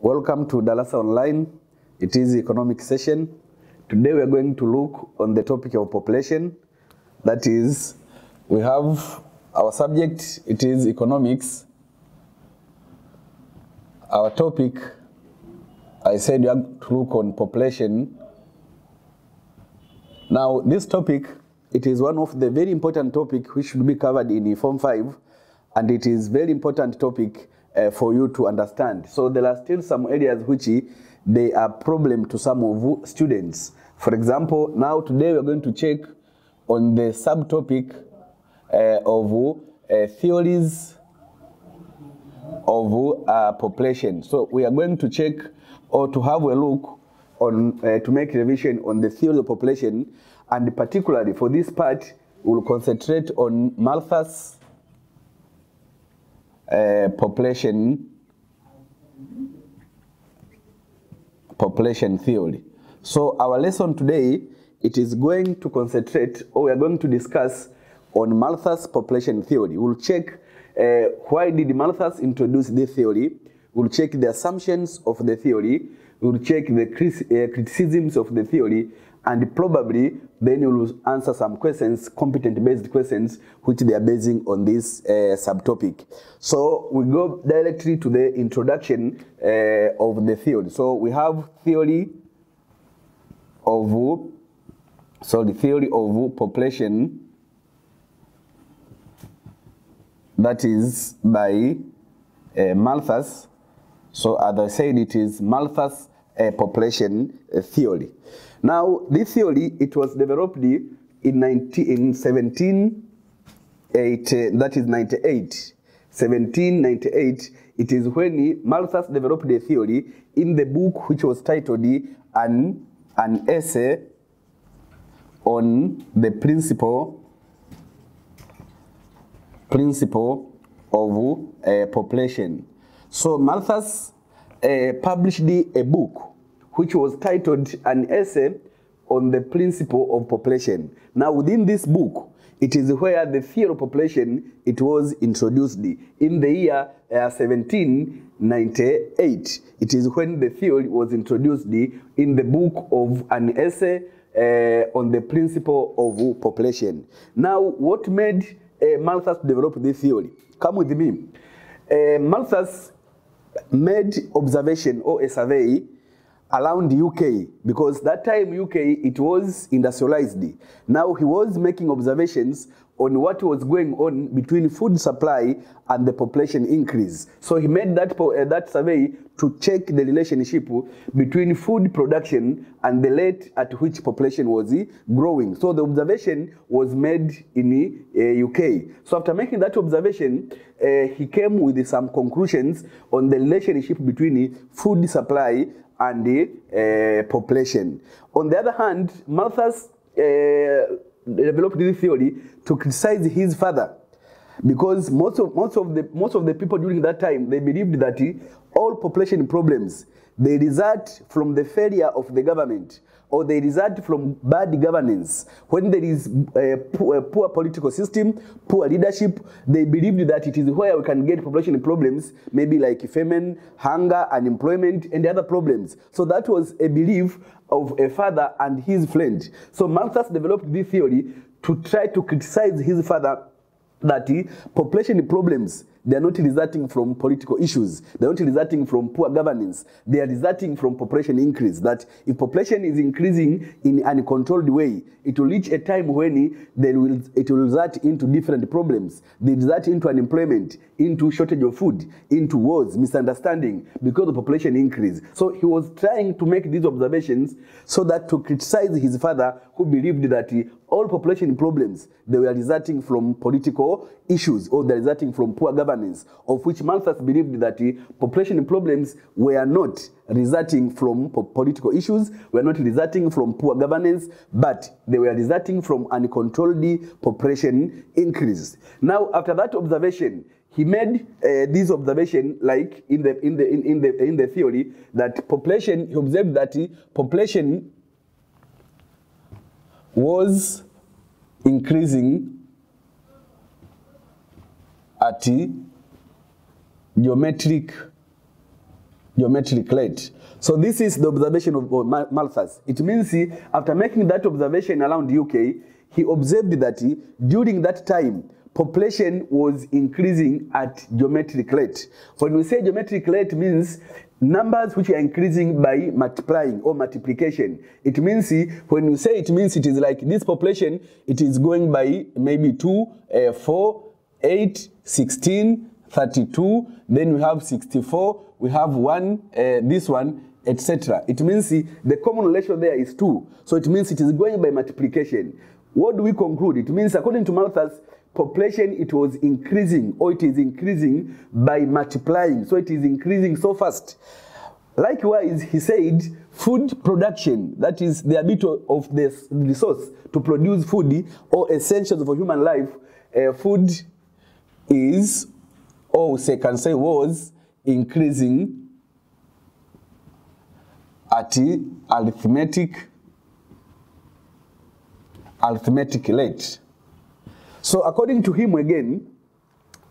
Welcome to Darasa Online. It is economic session. Today we are going to look on the topic of population. That is, we have our subject, it is economics. Our topic, I said we have to look on population. Now this topic, it is one of the very important topic which should be covered in Form 5, and it is very important topic for you to understand. So there are still some areas which they are problem to some of students. For example, now today we are going to check on the subtopic of theories of population. So we are going to check or to have a look on to make revision on the theory of population, and particularly for this part we will concentrate on Malthus population theory. So our lesson today, it is going to concentrate, or we are going to discuss on Malthus population theory. We'll check why did Malthus introduce this theory. We'll check the assumptions of the theory. We'll check the criticisms of the theory, and probably then we will answer some questions, competent-based questions, which they are basing on this subtopic. So we go directly to the introduction of the theory. So we have theory of population, that is by Malthus. So as I said, it is Malthus population theory. Now, this theory, it was developed in 1798. It is when Malthus developed the theory in the book which was titled an essay on the principle of population. So Malthus published a book which was titled An Essay on the Principle of Population. Now within this book, it is where the theory of population, it was introduced in the year 1798. It is when the theory was introduced in the book of An Essay on the Principle of Population. Now what made Malthus develop this theory? Come with me. Malthus made observation or a survey around UK, because that time UK, it was industrialized. Now he was making observations on what was going on between food supply and the population increase. So he made that survey to check the relationship between food production and the rate at which population was growing. So the observation was made in UK. So after making that observation, he came with some conclusions on the relationship between food supply and the population. On the other hand, Malthus developed this theory to criticize his father, because most of the people during that time, they believed that all population problems, they result from the failure of the government, or they result from bad governance. When there is a poor political system, poor leadership, they believed that it is where we can get population problems, maybe like famine, hunger, unemployment, and other problems. So that was a belief of a father and his friend. So Malthus developed this theory to try to criticize his father, that population problems, they are not resulting from political issues. They are not resulting from poor governance. They are resulting from population increase. That if population is increasing in an uncontrolled way, it will reach a time when it will result into different problems. They result into unemployment, into shortage of food, into wars, misunderstanding, because of population increase. So he was trying to make these observations so that to criticize his father, who believed that all population problems, they were resulting from political issues, or they're resulting from poor governance, of which Malthus believed that population problems were not resulting from political issues, were not resulting from poor governance, but they were resulting from uncontrolled population increase. Now, after that observation, he made this observation, like in the theory, that population. He observed that population was increasing at geometric geometric rate. So this is the observation of Malthus. It means after making that observation around UK, he observed that during that time, population was increasing at geometric rate. When we say geometric rate, means numbers which are increasing by multiplying or multiplication. It means when you say it means it is like this population, it is going by maybe 2, 4, 8, 16, 32, then we have 64, we have 1, this one, etc. It means the common ratio there is 2. So it means it is going by multiplication. What do we conclude? It means according to Malthus, population, it was increasing, or it is increasing by multiplying. So it is increasing so fast. Likewise, he said food production, that is the ability of the resource to produce food or essentials for human life, food is, or say can say was, increasing at arithmetic rate. So according to him again,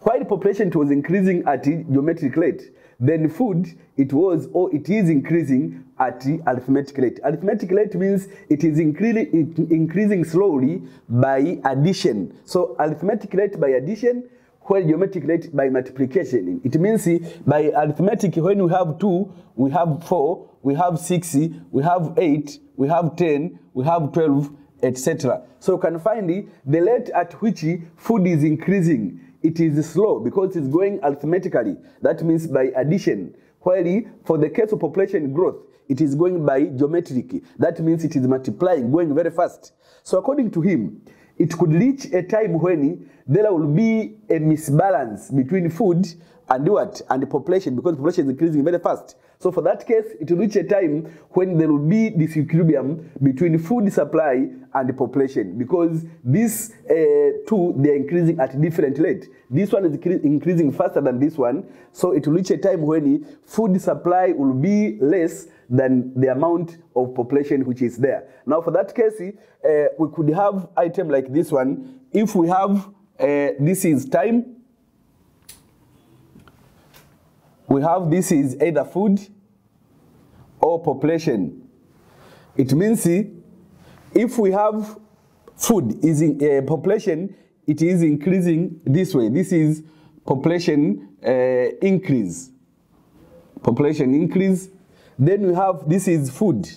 while population was increasing at geometric rate, then food, it was or it is increasing at arithmetic rate. Arithmetic rate means it is increasing slowly by addition. So arithmetic rate by addition, while geometric rate by multiplication. It means by arithmetic, when we have 2, we have 4, we have 6, we have 8, we have 10, we have 12, etc. So you can find the rate at which food is increasing. It is slow because it's going arithmetically. That means by addition. While for the case of population growth, it is going by geometric. That means it is multiplying, going very fast. So according to him, it could reach a time when there will be a misbalance between food and what? And the population, because population is increasing very fast. So for that case, it will reach a time when there will be disequilibrium between food supply and the population, because these two, they are increasing at different rate. This one is increasing faster than this one, so it will reach a time when food supply will be less than the amount of population which is there. Now for that case, we could have item like this one. If we have, this is time, we have this is either food or population. It means if we have food is in population, it is increasing this way. This is population increase. Population increase. Then we have this is food.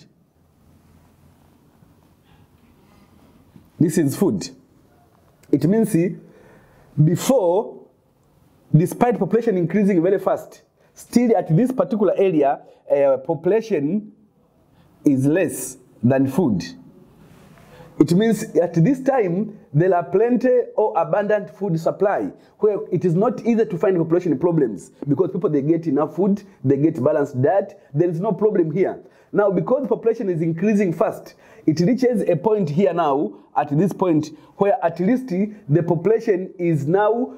This is food. It means before, despite population increasing very fast, still at this particular area, population is less than food. It means at this time, there are plenty or abundant food supply, where it is not easy to find population problems, because people, they get enough food, they get balanced diet, there is no problem here. Now, because population is increasing fast, it reaches a point here now, at this point, where at least the population is now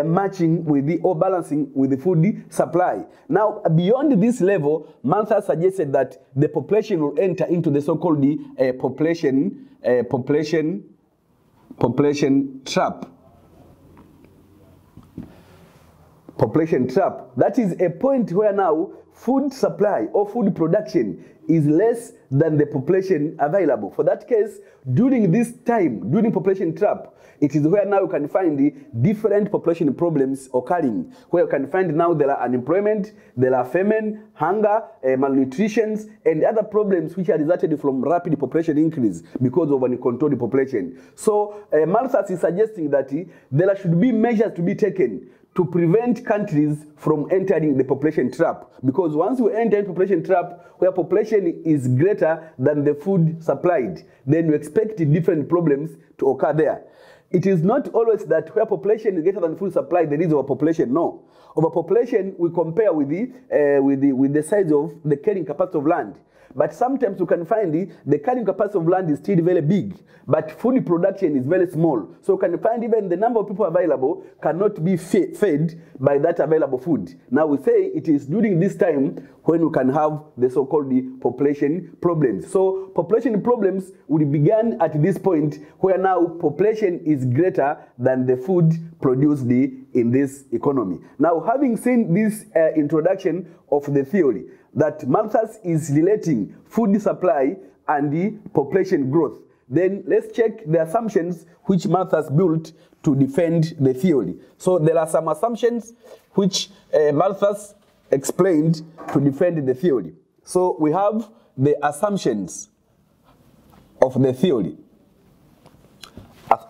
matching with the, or balancing with the food supply. Now, beyond this level, Malthus suggested that the population will enter into the so-called population trap. Population trap. That is a point where now food supply or food production is less than the population available. For that case, during this time, during population trap, it is where now you can find the different population problems occurring, where you can find now there are unemployment, there are famine, hunger, malnutrition, and other problems which are resulted from rapid population increase because of uncontrolled population. So Malthus is suggesting that there should be measures to be taken to prevent countries from entering the population trap. Because once you enter the population trap, where population is greater than the food supplied, then you expect different problems to occur there. It is not always that where population is greater than food supply, there is overpopulation. No. Overpopulation we compare with the size of the carrying capacity of land. But sometimes you can find the carrying capacity of land is still very big, but food production is very small. So you can find even the number of people available cannot be fed by that available food. Now we say it is during this time when you can have the so-called population problems. So population problems will begin at this point where now population is greater than the food produced in this economy. Now, having seen this introduction of the theory that Malthus is relating food supply and the population growth, then let's check the assumptions which Malthus built to defend the theory. So there are some assumptions which Malthus explained to defend the theory. So we have the assumptions of the theory.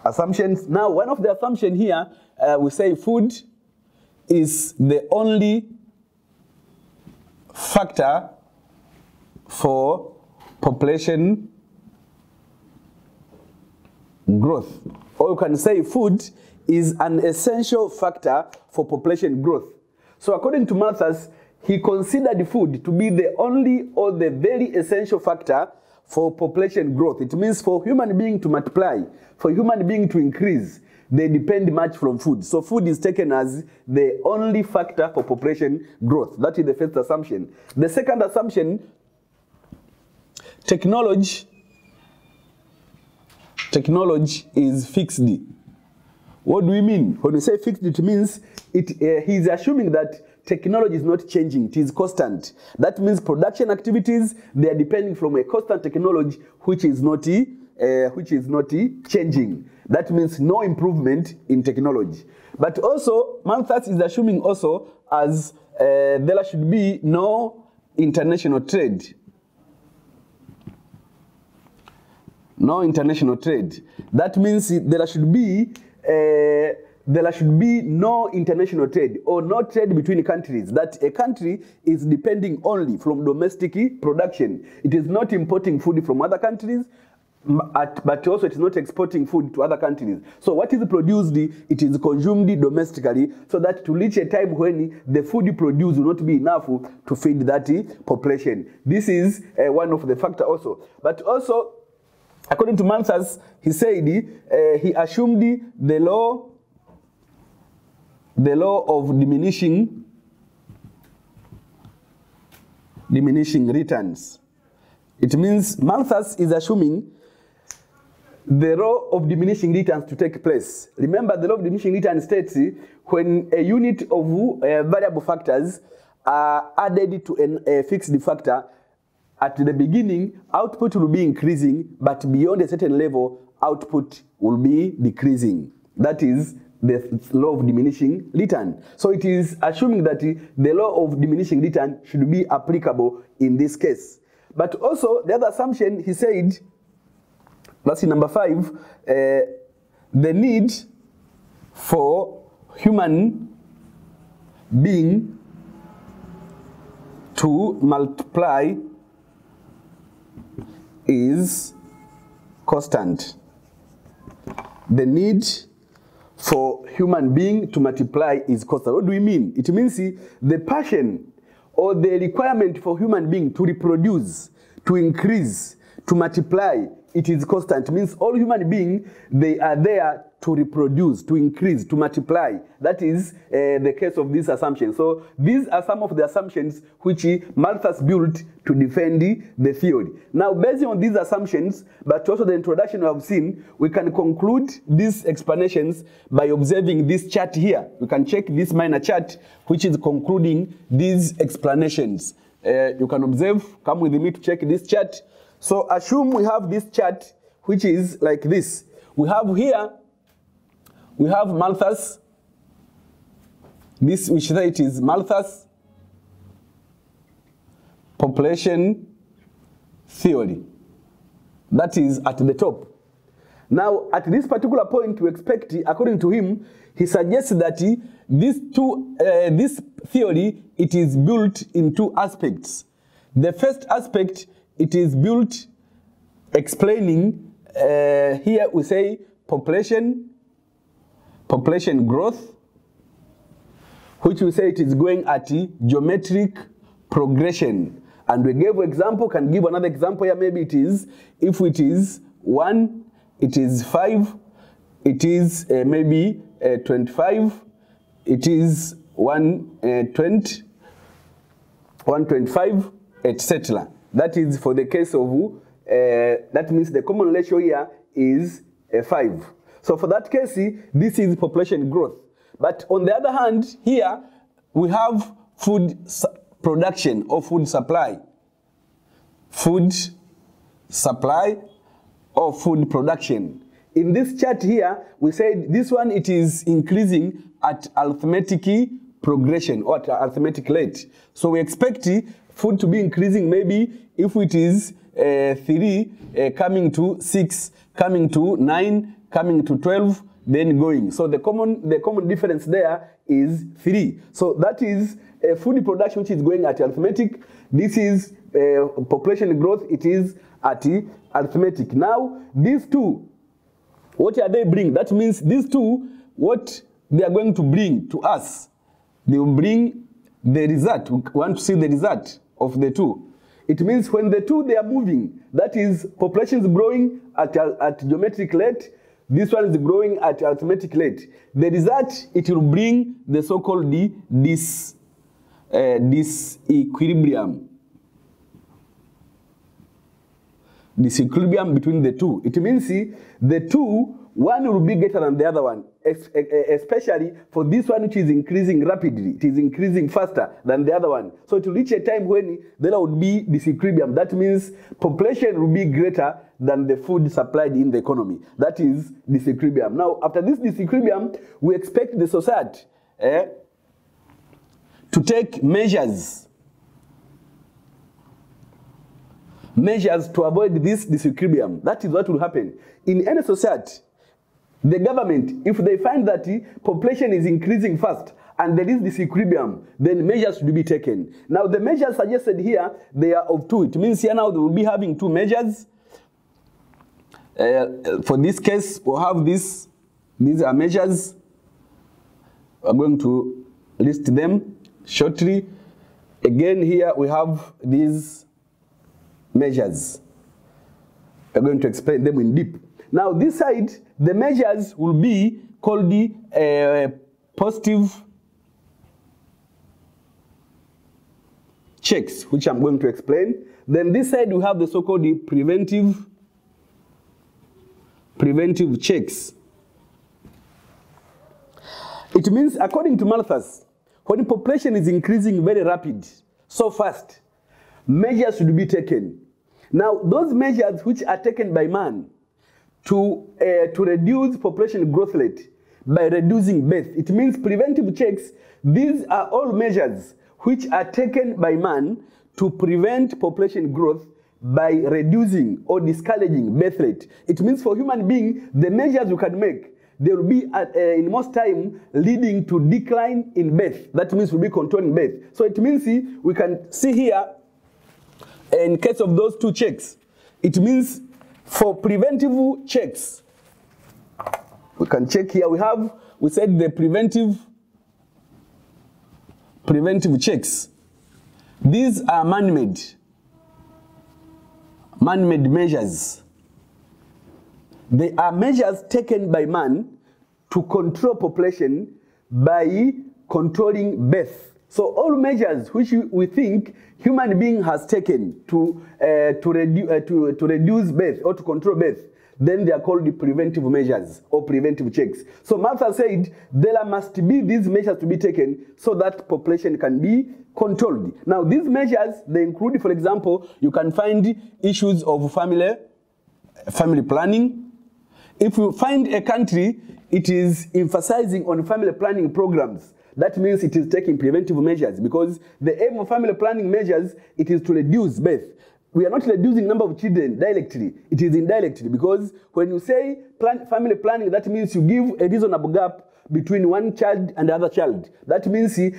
Assumptions. Now, one of the assumptions here, we say food is the only factor for population growth. Or you can say food is an essential factor for population growth. So according to Malthus, he considered food to be the only or the very essential factor for population growth. It means for human being to multiply, for human being to increase, they depend much from food. So food is taken as the only factor for population growth. That is the first assumption. The second assumption, technology is fixed. What do we mean? When we say fixed, it means he's assuming that technology is not changing, it is constant. That means production activities, they are depending from a constant technology which is not changing. That means no improvement in technology. But also, Malthus is assuming also as there should be no international trade. No international trade. That means there should be no international trade or no trade between countries. That a country is depending only from domestic production. It is not importing food from other countries, but also it is not exporting food to other countries. So what is produced, it is consumed domestically, so that to reach a time when the food produced will not be enough to feed that population. This is one of the factors also. But also, according to Malthus, he said he assumed the law of diminishing returns. It means Malthus is assuming the law of diminishing returns to take place. Remember, the law of diminishing returns states when a unit of variable factors are added to a fixed factor, at the beginning, output will be increasing, but beyond a certain level, output will be decreasing. That is the law of diminishing return. So it is assuming that the law of diminishing return should be applicable in this case. But also, the other assumption, he said, that's in number 5, the need for human being to multiply is constant. The need for human being to multiply is constant. What do we mean? It means the passion or the requirement for human being to reproduce, to increase, to multiply, it is constant. It means all human beings, they are there to reproduce, to increase, to multiply. That is the case of this assumption. So these are some of the assumptions which Malthus built to defend the theory. Now, based on these assumptions, but also the introduction we have seen, we can conclude these explanations by observing this chart here. We can check this minor chart which is concluding these explanations. You can observe, come with me to check this chart. So assume we have this chart which is like this. We have here, we have Malthus, this which it is Malthus population theory. That is at the top. Now, at this particular point, we expect, according to him, he suggests that this theory, it is built in two aspects. The first aspect, it is built explaining, here we say population growth, which we say it is going at geometric progression. And we gave an example, can give another example here. Maybe it is, if it is 1, it is 5, it is maybe 25, it is 120, 125, etc. That is for the case of, that means the common ratio here is 5. So for that case, this is population growth. But on the other hand, here we have food production or food supply. Food supply or food production. In this chart here, we said this one, it is increasing at arithmetic progression or at arithmetic rate. So we expect food to be increasing, maybe if it is 3 coming to 6, coming to 9, coming to 12, then going. So the common difference there is 3. So that is food production, which is going at arithmetic. This is population growth, it is at arithmetic. Now, these two, what are they bring? That means these two, what they are going to bring to us, they will bring the result. We want to see the result of the two. It means when the two, they are moving, that is, population is growing at geometric rate, this one is growing at arithmetic rate. The result, it will bring the so-called disequilibrium. Disequilibrium between the two. It means the two, one will be greater than the other one, especially for this one, which is increasing rapidly. It is increasing faster than the other one. So it will reach a time when there would be disequilibrium. That means population will be greater than the food supplied in the economy. That is disequilibrium. Now, after this disequilibrium, we expect the society to take measures to avoid this disequilibrium. That is what will happen. In any society, the government, if they find that population is increasing fast and there is disequilibrium, then measures should be taken. Now, the measures suggested here, they are of two. It means here now they will be having two measures. For this case, we'll have this. These are measures. We're going to list them shortly. Again, here we have these measures. We're going to explain them in deep. Now, this side, the measures will be called the positive checks, which I'm going to explain. Then this side, we have the so-called preventive checks. It means, according to Malthus, when population is increasing very rapid, so fast, measures should be taken. Now, those measures which are taken by man to reduce population growth rate by reducing birth, it means preventive checks. These are all measures which are taken by man to prevent population growth by reducing or discouraging birth rate. It means for human being, the measures you can make, they will be in most time leading to decline in birth. That means we'll be controlling birth. So it means we can see here, in case of those two checks, it means for preventive checks, we can check here. We said the preventive checks. These are man-made measures. They are measures taken by man to control population by controlling birth. So all measures which we think human being has taken to reduce birth or to control birth, then they are called the preventive measures or preventive checks. So Malthus said there must be these measures to be taken so that population can be controlled. Now these measures, they include, for example, you can find issues of family planning. If you find a country, it is emphasizing on family planning programs. That means it is taking preventive measures, because the aim of family planning measures, it is to reduce birth. We are not reducing number of children directly, it is indirectly, because when you say family planning, that means you give a reasonable gap between one child and the other child. That means the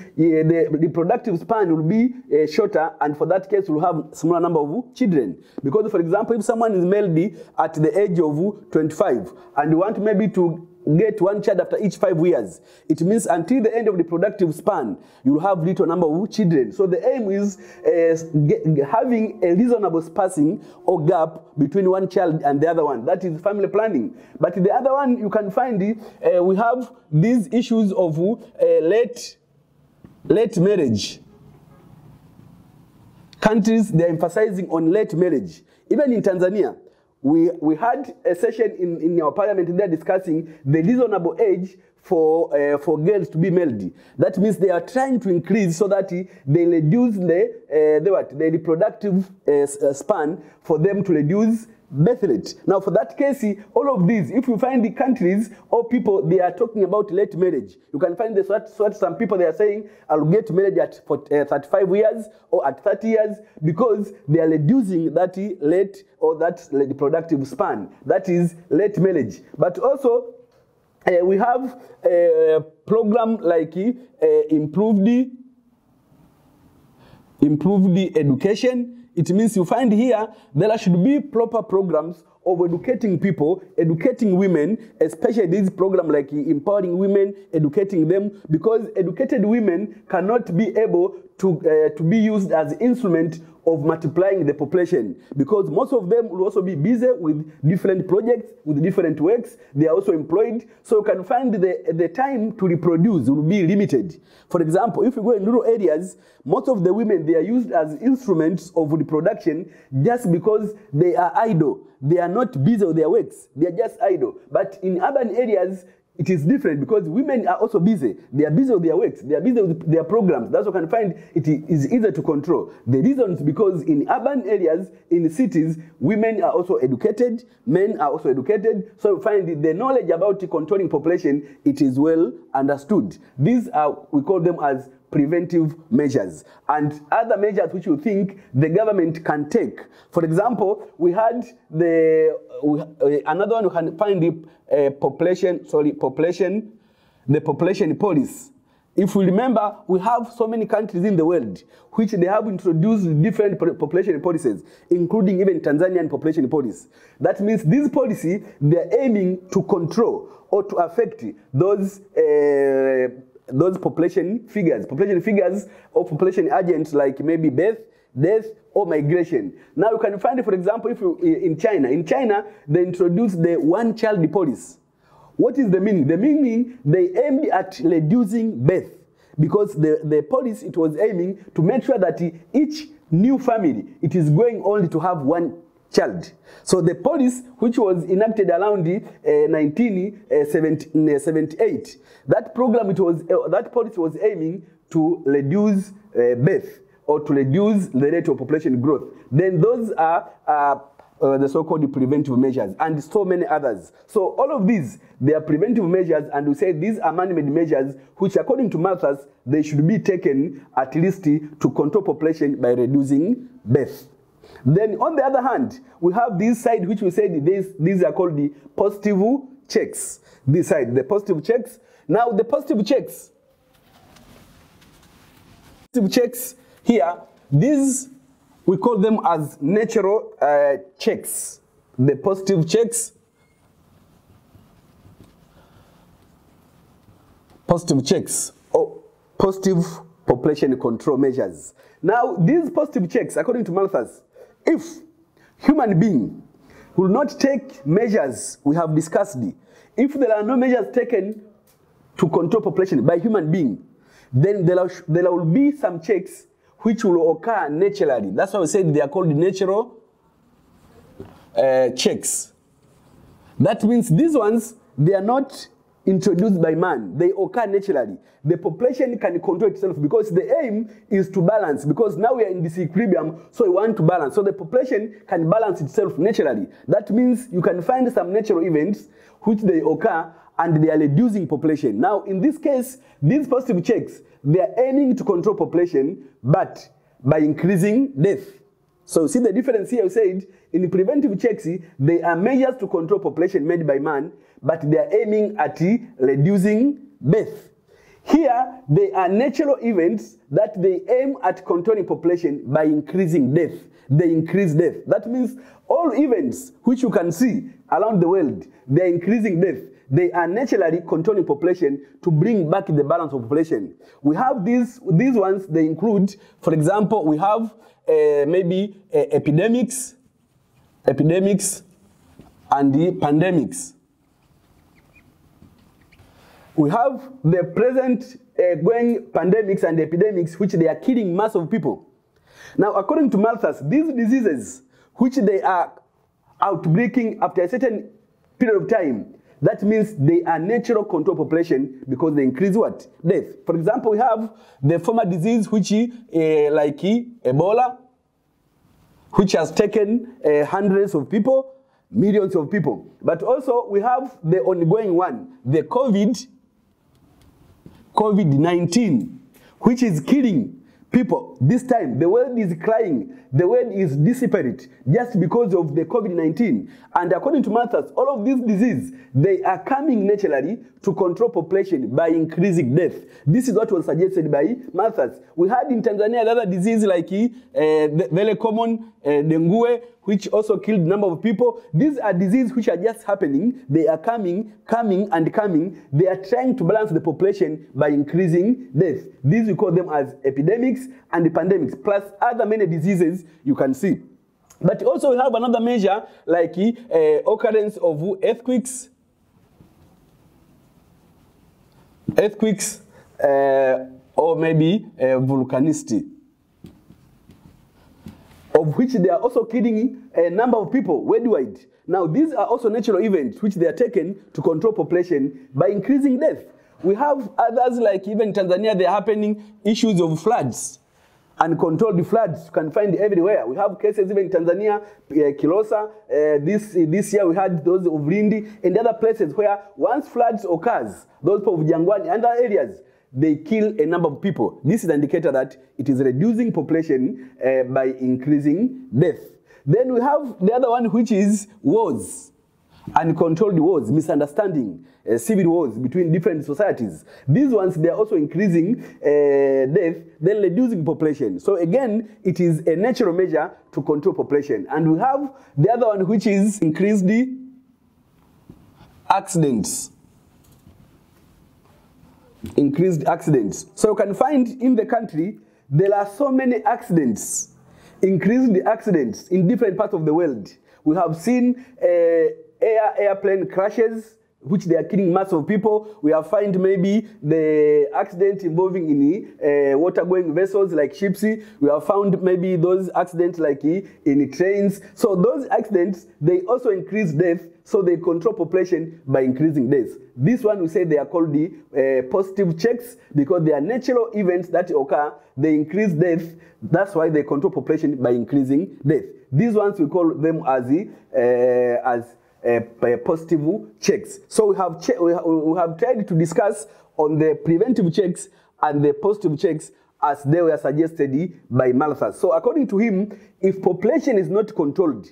reproductive span will be shorter, and for that case, we'll have smaller number of children. Because, for example, if someone is married at the age of 25 and you want maybe to get one child after each 5 years, it means until the end of the productive span, you'll have little number of children. So the aim is having a reasonable spacing or gap between one child and the other one. That is family planning. But the other one, you can find we have these issues of late marriage. Countries, they're emphasizing on late marriage. Even in Tanzania, we had a session in our parliament there discussing the reasonable age for girls to be married. That means they are trying to increase so that they reduce the reproductive span for them to reduce birth rate. Now, for that case, all of these, if you find the countries or people, they are talking about late marriage. You can find some people, they are saying, I'll get married at 35 years or at 30 years because they are reducing that late or that reproductive span. That is late marriage. But also, we have a program like improved education. It means you find here there should be proper programs of educating people, educating women, especially this program like empowering women, educating them, because educated women cannot be able to be used as instrument of multiplying the population, because most of them will also be busy with different projects, with different works. They are also employed, so you can find the time to reproduce will be limited. For example, if you go in rural areas, most of the women, they are used as instruments of reproduction just because they are idle. They are not busy with their works. They are just idle. But in urban areas, it is different because women are also busy. They are busy with their works. They are busy with their programs. That's what I can find it is easier to control. The reason is because in urban areas, in cities, women are also educated, men are also educated. So you find the knowledge about controlling population, it is well understood. These are, we call them as preventive measures, and other measures which you think the government can take. For example, we had another one. You can find the population policy. If we remember, we have so many countries in the world which they have introduced different population policies, including even Tanzanian population policy. That means this policy, they are aiming to control or to affect those population figures or population agents like maybe birth, death, or migration. Now you can find, for example, if you in China, they introduced the one-child policy. What is the meaning? The meaning, they aimed at reducing birth, because the policy, it was aiming to make sure that each new family, it is going only to have one child. So the policy, which was enacted around 1978, that policy was aiming to reduce birth or to reduce the rate of population growth. Then those are the so-called preventive measures, and so many others. So all of these, they are preventive measures, and we say these are man-made measures which, according to Malthus, they should be taken at least to control population by reducing birth. Then on the other hand, we have this side which we said these are called the positive checks. This side, the positive checks. Now the positive checks here, these we call them as natural checks. The positive checks, or positive population control measures. Now these positive checks, according to Malthus, if human being will not take measures we have discussed, if there are no measures taken to control population by human being, then there will be some checks which will occur naturally. That's why we said they are called natural checks. That means these ones, they are not introduced by man. They occur naturally. The population can control itself because the aim is to balance, because now we are in disequilibrium, so we want to balance. So the population can balance itself naturally. That means you can find some natural events which they occur and they are reducing population. Now in this case, these positive checks, they are aiming to control population, but by increasing death. So see the difference here. I said in preventive checks, they are measures to control population made by man, but they are aiming at reducing birth. Here, they are natural events that they aim at controlling population by increasing death. They increase death. That means all events which you can see around the world, they are increasing death. They are naturally controlling population to bring back the balance of population. We have these ones, they include, for example, we have maybe epidemics and the pandemics. We have the present going pandemics and epidemics which they are killing mass of people. Now, according to Malthus, these diseases which they are outbreaking after a certain period of time, that means they are natural control population because they increase what? Death. For example, we have the former disease which like Ebola, which has taken hundreds of people, millions of people. But also we have the ongoing one, the COVID-19, which is killing people. This time the world is crying, the world is desperate just because of the COVID-19. And according to Malthus, all of these diseases, they are coming naturally to control population by increasing death. This is what was suggested by Malthus. We had in Tanzania another disease like very common dengue, which also killed a number of people. These are diseases which are just happening. They are coming. They are trying to balance the population by increasing death. These we call them as epidemics and pandemics, plus other many diseases you can see. But also we have another measure like occurrence of earthquakes, or maybe volcanicity, of which they are also killing a number of people worldwide. Now, these are also natural events which they are taken to control population by increasing death. We have others like even Tanzania, they are happening issues of floods. Uncontrolled floods you can find everywhere. We have cases even in Tanzania, Kilosa. This year we had those of Lindi and other places where once floods occurs, those of Jangwani and other areas, they kill a number of people. This is an indicator that it is reducing population by increasing death. Then we have the other one, which is wars, uncontrolled wars, misunderstanding, civil wars between different societies. These ones, they are also increasing death, then reducing population. So again, it is a natural measure to control population. And we have the other one, which is increased accidents. Increased accidents. So you can find in the country, there are so many accidents, increased accidents in different parts of the world. We have seen airplane crashes, which they are killing mass of people. We have found maybe the accident involving in water-going vessels like ships. We have found maybe those accidents like in trains. So those accidents, they also increase death, so they control population by increasing deaths. This one we say they are called the positive checks because they are natural events that occur. They increase death. That's why they control population by increasing death. These ones we call them as positive checks. So we have tried to discuss on the preventive checks and the positive checks as they were suggested by Malthus. So according to him, if population is not controlled,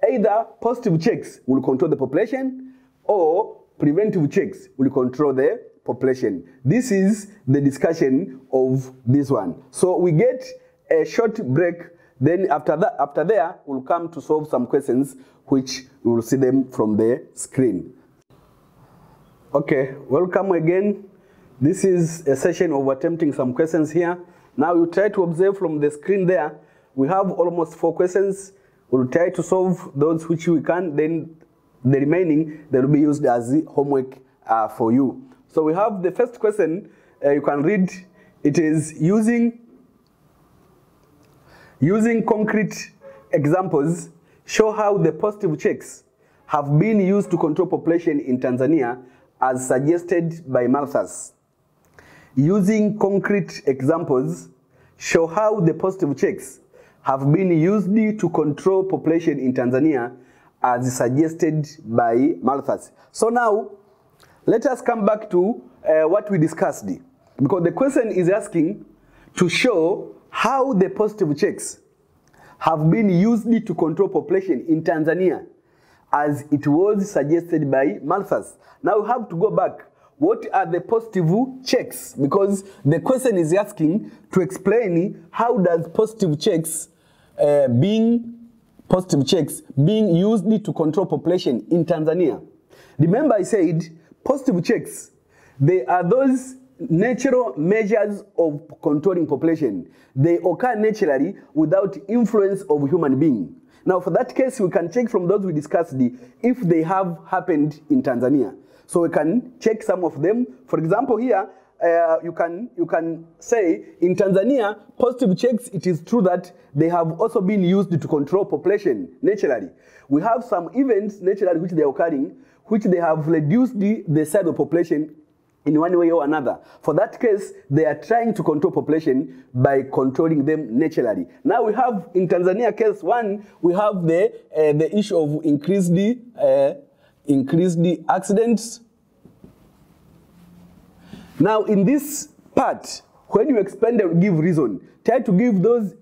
either positive checks will control the population or preventive checks will control the population. This is the discussion of this one. So we get a short break. Then after there, we'll come to solve some questions which we will see them from the screen. Okay, welcome again. This is a session of attempting some questions here. Now you try to observe from the screen there. We have almost 4 questions. We'll try to solve those which we can. Then the remaining, they will be used as homework for you. So we have the first question. You can read. It is using concrete examples, show how the positive checks have been used to control population in Tanzania as suggested by Malthus. Using concrete examples, show how the positive checks have been used to control population in Tanzania as suggested by Malthus. So now, let us come back to what we discussed. Because the question is asking to show how the positive checks have been used to control population in Tanzania as it was suggested by Malthus. Now we have to go back. What are the positive checks? Because the question is asking to explain how does positive checks being used to control population in Tanzania. Remember I said positive checks, they are those natural measures of controlling population. They occur naturally without influence of human being. Now for that case, we can check from those we discussed if they have happened in Tanzania. So we can check some of them. For example here, you can say in Tanzania, positive checks, it is true that they have also been used to control population naturally. We have some events naturally which they are occurring, which they have reduced the size of population in one way or another. For that case, they are trying to control population by controlling them naturally. Now we have in Tanzania case one, we have the issue of increased accidents. Now in this part, when you explain and give reason, try to give those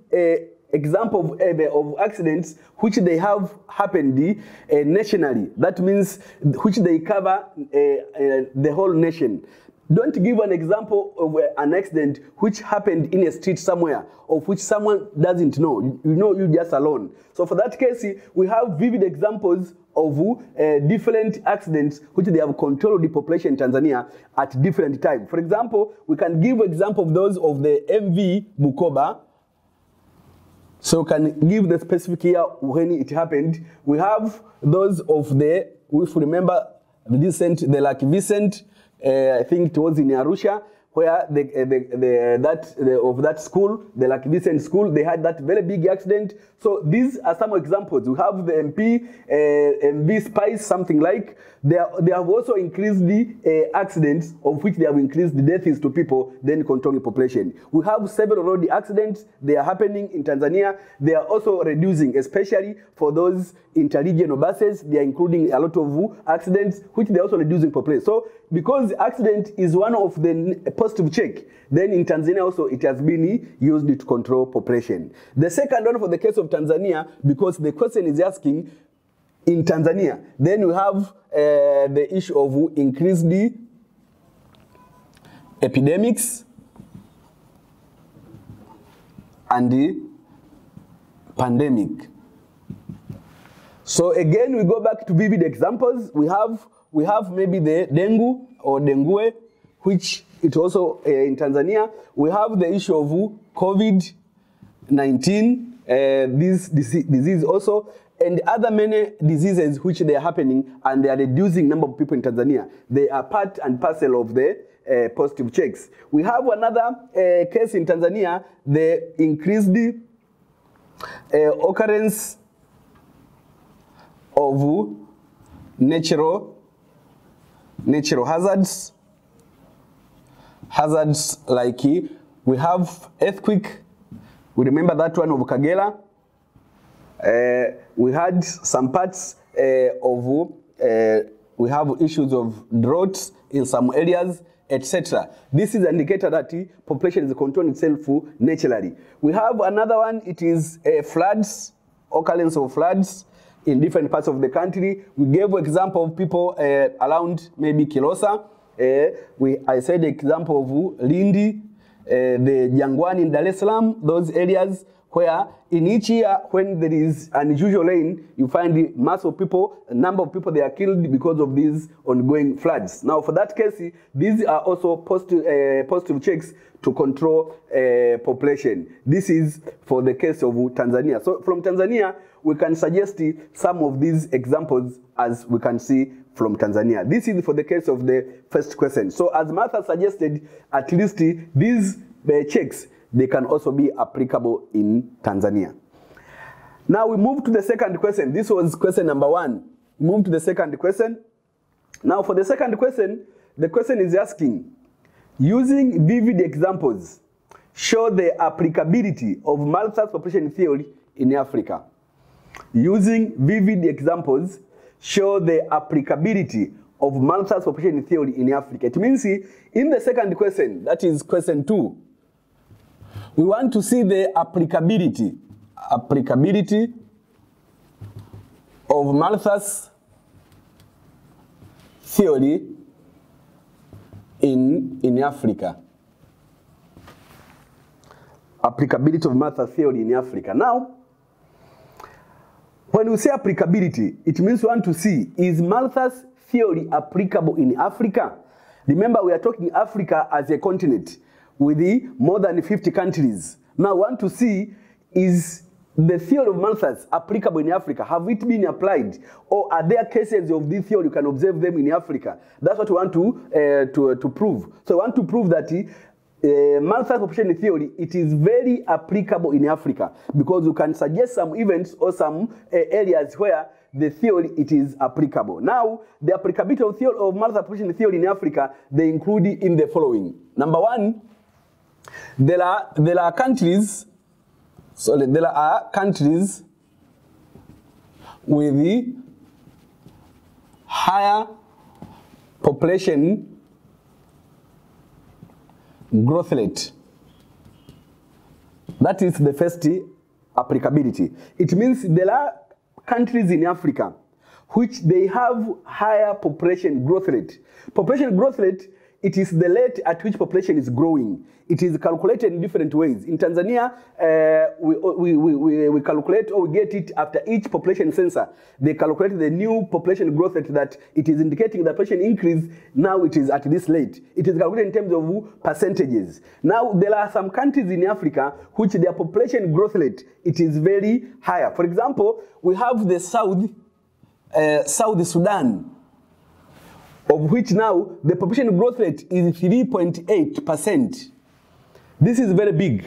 example of accidents which they have happened nationally. That means which they cover the whole nation. Don't give an example of an accident which happened in a street somewhere, of which someone doesn't know. You know you just alone. So for that case, we have vivid examples of different accidents which they have controlled the population in Tanzania at different times. For example, we can give example of those of the MV Bukoba. So we can give the specific year when it happened. We have those of if you remember, the Lake Vincent, I think it was in Arusha, where of that school, the Lake Vincent school, they had that very big accident. So these are some examples. We have the MV Spice, something like. They have also increased the accidents, of which they have increased the deaths to people, then controlling population. We have several road accidents. They are happening in Tanzania. They are also reducing, especially for those interregional buses. They are including a lot of accidents, which they are also reducing population. So because accident is one of the positive check, then in Tanzania also it has been used to control population. The second one for the case of Tanzania, because the question is asking in Tanzania, then we have the issue of increased epidemics and the pandemic. So again, we go back to vivid examples. We have maybe the dengue or dengue, which it also in Tanzania. We have the issue of COVID-19, this disease also, and other many diseases which they are happening, and they are reducing number of people in Tanzania. They are part and parcel of the positive checks. We have another case in Tanzania, the increased occurrence of natural hazards. Hazards like we have earthquake. We remember that one of Kagera. We had some parts we have issues of droughts in some areas, etc. This is an indicator that the population is controlling itself naturally. We have another one, it is floods, occurrence of floods in different parts of the country. We gave an example of people around maybe Kilosa. I said the example of Lindi, the Jangwani in Dar es Salaam, those areas where in each year when there is unusual rain, you find the mass of people, a number of people they are killed because of these ongoing floods. Now for that case, these are also positive checks to control population. This is for the case of Tanzania. So from Tanzania, we can suggest some of these examples as we can see from Tanzania. This is for the case of the first question. So as Martha suggested, at least these checks, they can also be applicable in Tanzania. Now we move to the second question. This was question number 1. Move to the second question. Now for the second question, the question is asking, using vivid examples, show the applicability of Malthus population theory in Africa. Using vivid examples, show the applicability of Malthus population theory in Africa. It means in the second question, that is question 2, we want to see the applicability of Malthus theory in Africa. Applicability of Malthus theory in Africa. Now, when we say applicability, it means we want to see, is Malthus theory applicable in Africa? Remember, we are talking Africa as a continent with more than 50 countries. Now, we want to see, is the theory of Malthus applicable in Africa? Have it been applied? Or are there cases of this theory you can observe them in Africa? That's what we want to prove. So we want to prove that Malthus population theory, it is very applicable in Africa, because you can suggest some events or some areas where the theory it is applicable. Now, the applicability of theory of Malthus population theory in Africa, they include in the following. Number one, there are countries with the higher population growth rate. That is the first applicability. It means there are countries in Africa which they have higher population growth rate. Population growth rate, it is the rate at which population is growing. It is calculated in different ways. In Tanzania, we calculate, or we get it after each population census. They calculate the new population growth rate that it is indicating the population increase. Now it is at this rate. It is calculated in terms of percentages. Now there are some countries in Africa which their population growth rate, it is very higher. For example, we have the South Sudan, of which now the population growth rate is 3.8%. This is very big,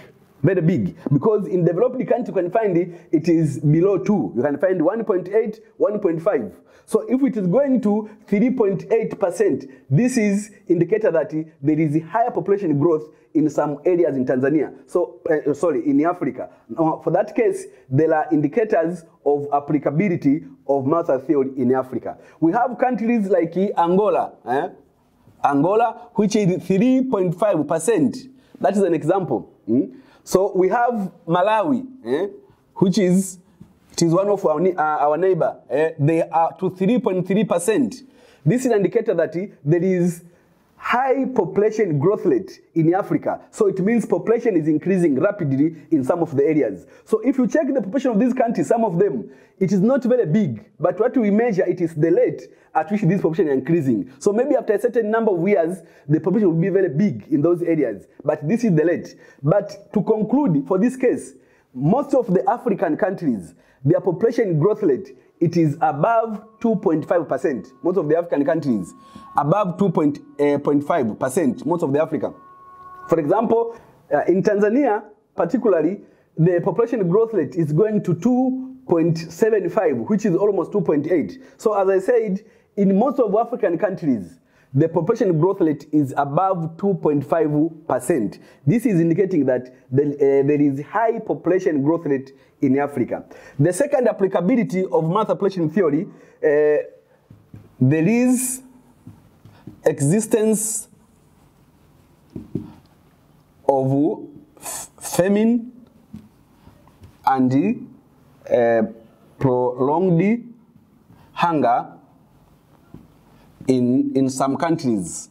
because in developed countries you can find it is below 2. You can find 1.8, 1.5. So if it is going to 3.8%, this is indicator that there is a higher population growth in some areas in Tanzania. So, in Africa. Now, for that case, there are indicators of applicability of Malthus theory in Africa. We have countries like Angola, Angola, which is 3.5%. That is an example. So we have Malawi, which is one of our neighbor. They are to 3.3%. This is an indicator that there is high population growth rate in Africa. So it means population is increasing rapidly in some of the areas. So if you check the population of these countries, some of them, it is not very big. But what we measure, it is the rate at which this population is increasing. So maybe after a certain number of years, the population will be very big in those areas. But this is the rate. But to conclude, for this case, most of the African countries, their population growth rate, it is above 2.5%. Most of the African countries, above 2.5%, most of the Africa. For example, in Tanzania, particularly, the population growth rate is going to 2.75, which is almost 2.8. So as I said, in most of African countries, the population growth rate is above 2.5%. This is indicating that there is high population growth rate in Africa. The second applicability of Malthus population theory, there is existence of famine and prolonged hunger in some countries.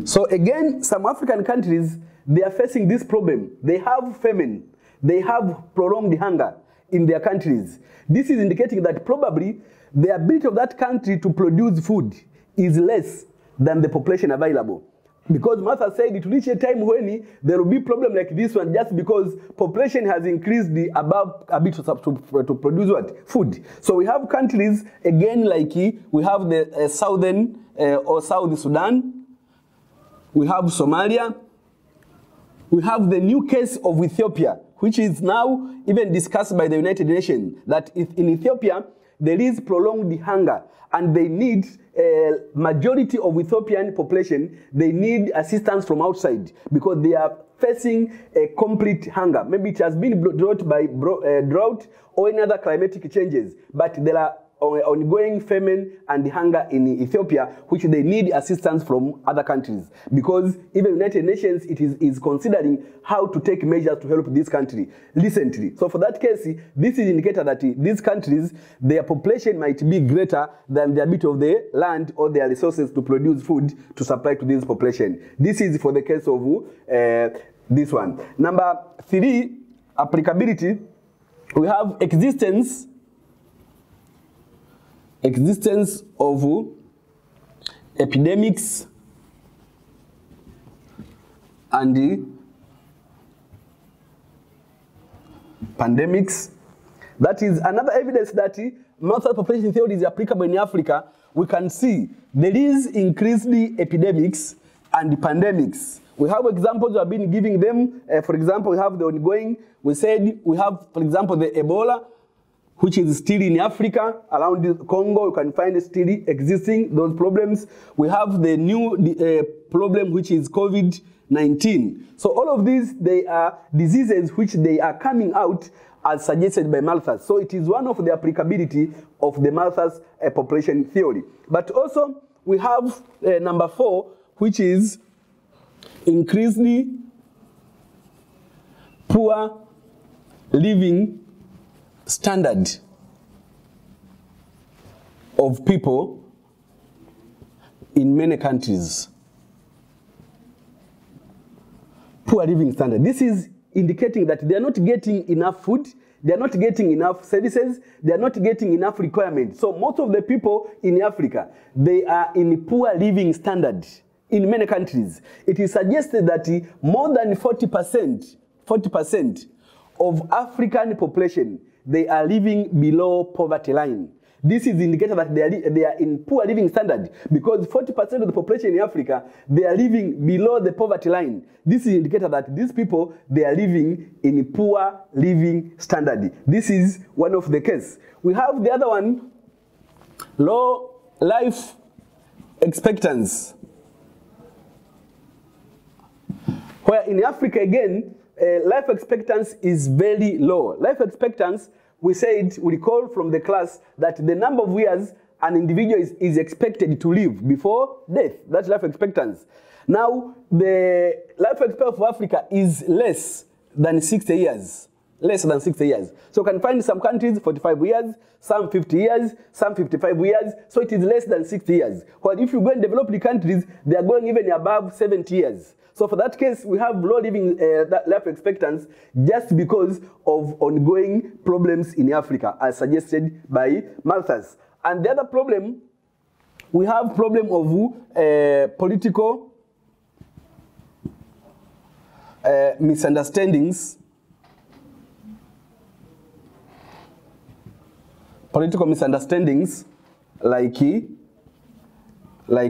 So again, some African countries, they are facing this problem. They have famine. They have prolonged hunger in their countries. This is indicating that probably the ability of that country to produce food is less than the population available. Because Martha said it will reach a time when there will be problem like this one, just because population has increased the above ability to produce what? Food. So we have countries, again, like we have the southern or South Sudan, we have Somalia, we have the new case of Ethiopia, which is now even discussed by the United Nations, that if in Ethiopia there is prolonged hunger and they need majority of Ethiopian population, they need assistance from outside because they are facing a complete hunger. Maybe it has been brought by drought or any other climatic changes, but there are ongoing famine and hunger in Ethiopia, which they need assistance from other countries, because even United Nations is considering how to take measures to help this country recently. So for that case, this is an indicator that these countries, their population might be greater than the ability of the land or their resources to produce food to supply to this population. This is for the case of this one. Number 3, applicability. We have existence of epidemics and pandemics. That is another evidence that multi population theory is applicable in Africa. We can see there is increased epidemics and pandemics. We have examples we have been giving them. For example, we have the ongoing. We said we have, for example, the Ebola, which is still in Africa, around Congo. You can find it still existing, those problems. We have the new problem, which is COVID-19. So all of these, they are diseases which they are coming out as suggested by Malthus. So it is one of the applicability of the Malthus population theory. But also, we have number 4, which is increasingly poor living standard of people in many countries. Poor living standard. This is indicating that they are not getting enough food, they are not getting enough services, they are not getting enough requirements. So most of the people in Africa, they are in poor living standard in many countries. It is suggested that more than 40% of African population, they are living below poverty line. This is indicated that they are in poor living standard because 40% of the population in Africa, they are living below the poverty line. This is indicated that these people, they are living in poor living standard. This is one of the cases. We have the other one, low life expectancy. Where in Africa again, life expectancy is very low. Life expectancy, we said, we recall from the class that the number of years an individual is expected to live before death. That's life expectancy. Now, the life expectancy of Africa is less than 60 years. Less than 60 years. So you can find some countries 45 years, some 50 years, some 55 years. So it is less than 60 years. While if you go and develop the countries, they are going even above 70 years. So for that case, we have low living life expectancy just because of ongoing problems in Africa, as suggested by Malthus. And the other problem, we have problem of political misunderstandings. Political misunderstandings like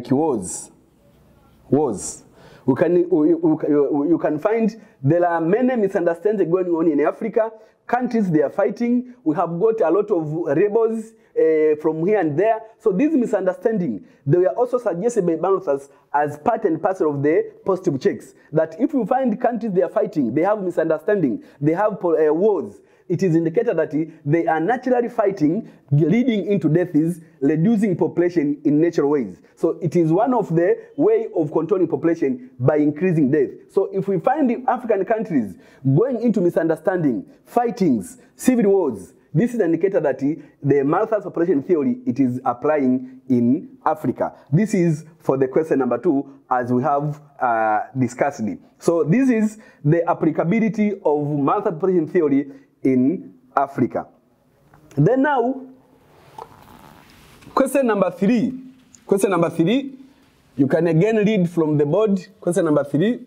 wars. You can find there are many misunderstandings going on in Africa. Countries, they are fighting. We have got a lot of rebels from here and there. So these misunderstandings, they were also suggested by Malthus as part and parcel of the positive checks. That if you find countries they are fighting, they have misunderstanding, they have wars, it is indicated that they are naturally fighting, leading into deaths, reducing population in natural ways. So it is one of the way of controlling population by increasing death. So if we find the African countries going into misunderstanding, fightings, civil wars, this is an indicator that the Malthus population theory, it is applying in Africa. This is for the question number 2, as we have discussed it. So this is the applicability of Malthus population theory in Africa. Then now, question number 3. Question number 3, you can again read from the board. Question number 3.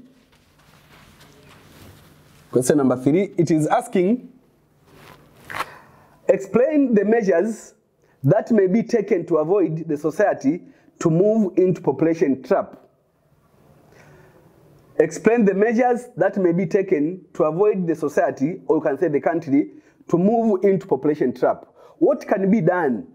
Question number 3, it is asking, explain the measures that may be taken to avoid the society to move into population trap. Explain the measures that may be taken to avoid the society, or you can say the country, to move into population trap. What can be done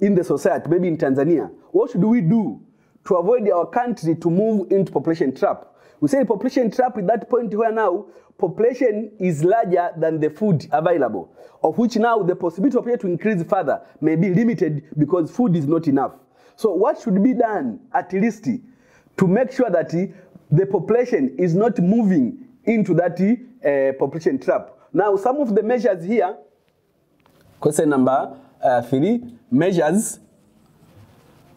in the society, maybe in Tanzania? What should we do to avoid our country to move into population trap? We say population trap is that point where now population is larger than the food available, of which now the possibility of population to increase further may be limited because food is not enough. So what should be done at least to make sure that the population is not moving into that population trap? Now, some of the measures here, question number 3, measures.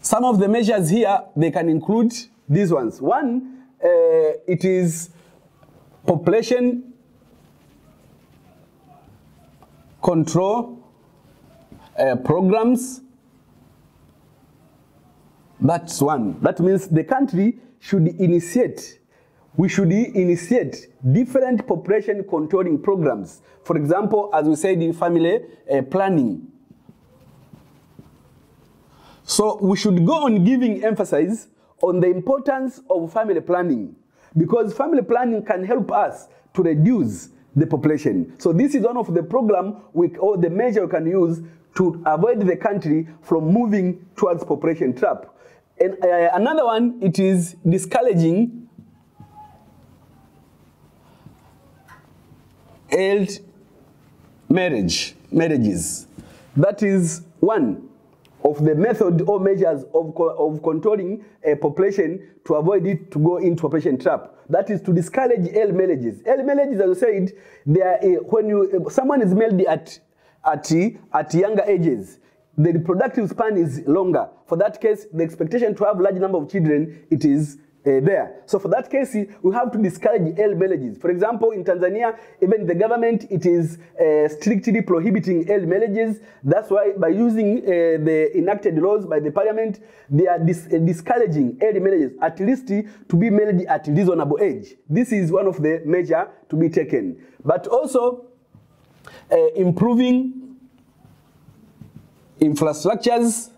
Some of the measures here, they can include these ones. One, it is population control programs. That's one. That means the country should initiate we should initiate different population controlling programs. For example, as we said in family planning. So we should go on giving emphasis on the importance of family planning, because family planning can help us to reduce the population. So this is one of the program or the measure we can use to avoid the country from moving towards population trap. And another one, it is discouraging marriages. That is one of the method or measures of controlling a population to avoid it to go into population trap. That is to discourage early marriages. Early marriages, as I said, they are when someone is married at younger ages, the reproductive span is longer. For that case, the expectation to have large number of children, it is there. So for that case, we have to discourage early marriages. For example, in Tanzania, even the government, it is strictly prohibiting early marriages. That's why by using the enacted laws by the parliament, they are discouraging early marriages, at least to be married at reasonable age. This is one of the measures to be taken. But also improving infrastructures,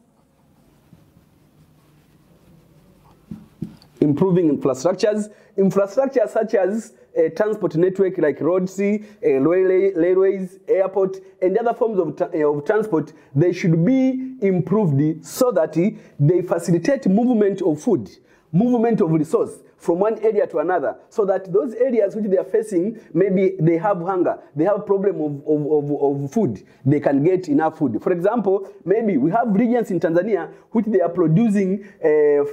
infrastructure such as transport network like roads, railways, airport, and other forms of transport. They should be improved so that they facilitate movement of food, movement of resource from one area to another, so that those areas which they are facing, maybe they have hunger, they have problem of food, they can get enough food. For example, maybe we have regions in Tanzania which they are producing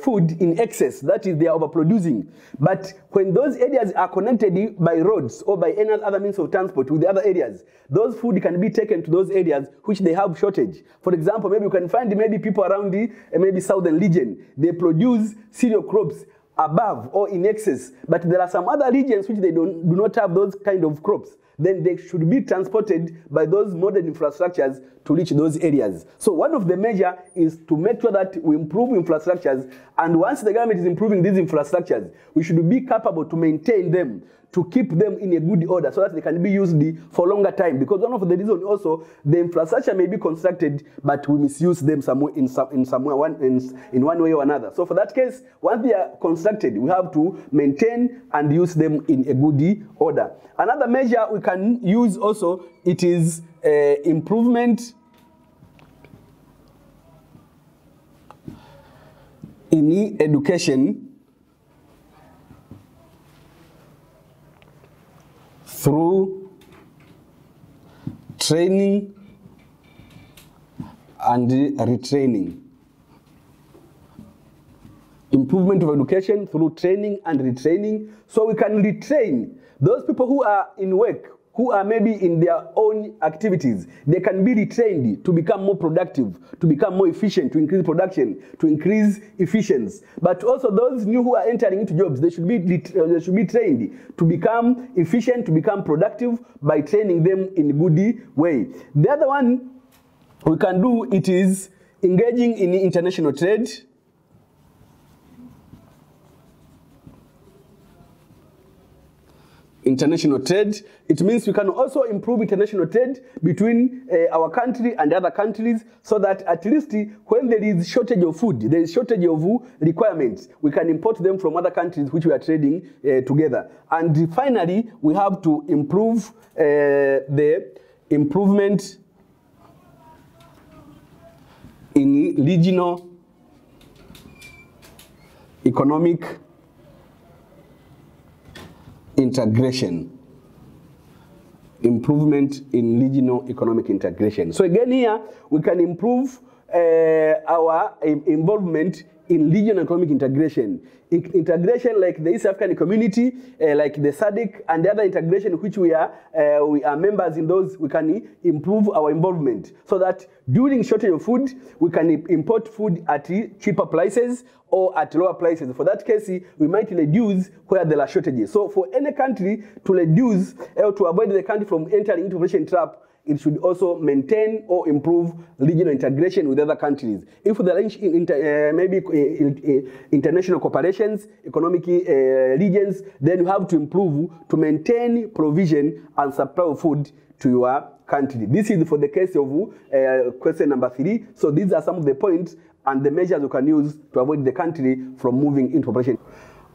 food in excess, that is, they are overproducing. But when those areas are connected by roads or by any other means of transport with the other areas, those food can be taken to those areas which they have shortage. For example, maybe you can find maybe people around the maybe southern region, they produce cereal crops above or in excess, but there are some other regions which they do not have those kind of crops. Then they should be transported by those modern infrastructures to reach those areas. So one of the measures is to make sure that we improve infrastructures, and once the government is improving these infrastructures, we should be capable to maintain them, to keep them in a good order so that they can be used for longer time. Because one of the reasons also, the infrastructure may be constructed, but we misuse them somewhere in one way or another. So for that case, once they are constructed, we have to maintain and use them in a good order. Another measure we can use also, it is improvement in education through training and retraining. Improvement of education through training and retraining. So we can retrain those people who are in work, who are maybe in their own activities. They can be retrained to become more productive, to become more efficient, to increase production, to increase efficiency. But also those new who are entering into jobs, they should be trained to become efficient, to become productive by training them in a good way. The other one we can do, it is engaging in international trade. International trade, it means we can also improve international trade between our country and other countries, so that at least when there is shortage of food, there is shortage of requirements, we can import them from other countries which we are trading together. And finally, we have to improve the improvement in regional economic integration. Improvement in regional economic integration. So again here, we can improve our involvement in regional economic integration. Integration like the East African Community, like the SADC, and the other integration which we are members in those, we can improve our involvement so that during shortage of food, we can import food at cheaper prices or at lower prices. For that case, we might reduce where there are shortages. So for any country to reduce or to avoid the country from entering into inflation trap, it should also maintain or improve regional integration with other countries. If there are maybe international cooperations, economic regions, then you have to improve to maintain provision and supply of food to your country. This is for the case of question number 3. So these are some of the points and the measures you can use to avoid the country from moving into population.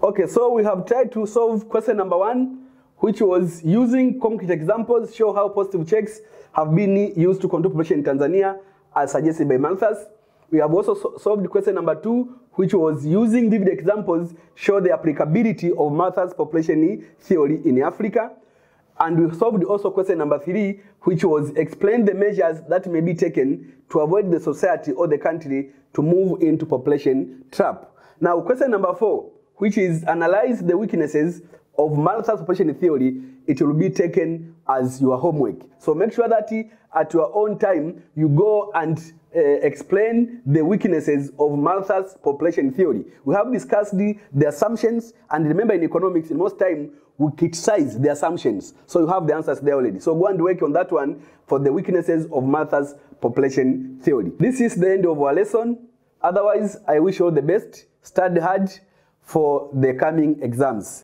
Okay, so we have tried to solve question number 1, which was using concrete examples, show how positive checks have been used to control population in Tanzania, as suggested by Malthus. We have also solved question number 2, which was using vivid examples, show the applicability of Malthus' population theory in Africa. And we solved also question number 3, which was explain the measures that may be taken to avoid the society or the country to move into population trap. Now, question number 4, which is analyze the weaknesses of Malthus' population theory, it will be taken as your homework. So make sure that at your own time, you go and explain the weaknesses of Malthus' population theory. We have discussed the assumptions, and remember in economics, in most time, we criticize the assumptions. So you have the answers there already. So go and work on that one for the weaknesses of Malthus' population theory. This is the end of our lesson. Otherwise, I wish you all the best. Study hard for the coming exams.